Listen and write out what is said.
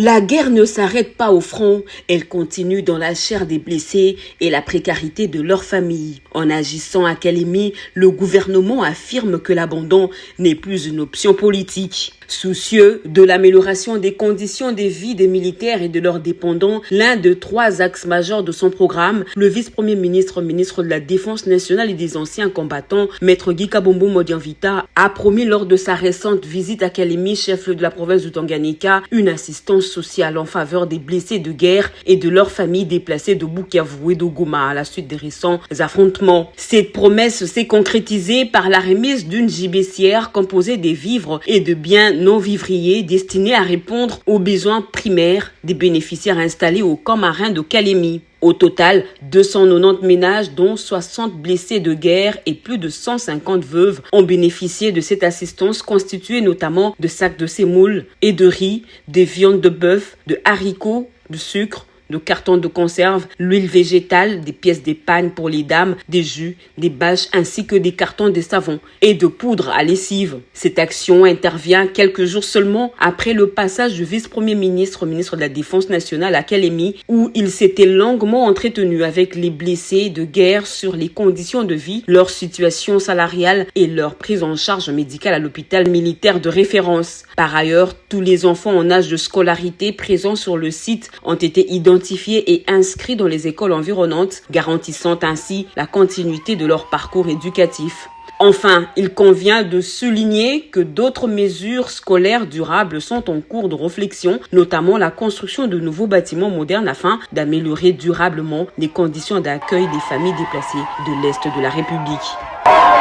La guerre ne s'arrête pas au front, elle continue dans la chair des blessés et la précarité de leurs familles. En agissant à Kalemi, le gouvernement affirme que l'abandon n'est plus une option politique. Soucieux de l'amélioration des conditions de vie des militaires et de leurs dépendants, l'un de 3 axes majeurs de son programme, le vice-premier ministre de la Défense nationale et des anciens combattants, Maître Guy Kabombo Modianvita, a promis lors de sa récente visite à Kalemi, chef-lieu de la province du Tanganyika, une assistance sociale en faveur des blessés de guerre et de leurs familles déplacées de Bukavu et de Goma à la suite des récents affrontements. Cette promesse s'est concrétisée par la remise d'une gibecière composée des vivres et de biens non vivriers destinés à répondre aux besoins primaires des bénéficiaires installés au camp marin de Kalemi. Au total, 290 ménages, dont 60 blessés de guerre et plus de 150 veuves, ont bénéficié de cette assistance constituée notamment de sacs de semoule et de riz, des viandes de bœuf, de haricots, de sucre, de cartons de conserve, l'huile végétale, des pièces d'épargne pour les dames, des jus, des bâches ainsi que des cartons de savon et de poudre à lessive. Cette action intervient quelques jours seulement après le passage du vice-premier ministre de la Défense nationale à Kalemi, où il s'était longuement entretenu avec les blessés de guerre sur les conditions de vie, leur situation salariale et leur prise en charge médicale à l'hôpital militaire de référence. Par ailleurs, tous les enfants en âge de scolarité présents sur le site ont été identifiés et inscrits dans les écoles environnantes, garantissant ainsi la continuité de leur parcours éducatif. Enfin, il convient de souligner que d'autres mesures scolaires durables sont en cours de réflexion, notamment la construction de nouveaux bâtiments modernes afin d'améliorer durablement les conditions d'accueil des familles déplacées de l'Est de la République.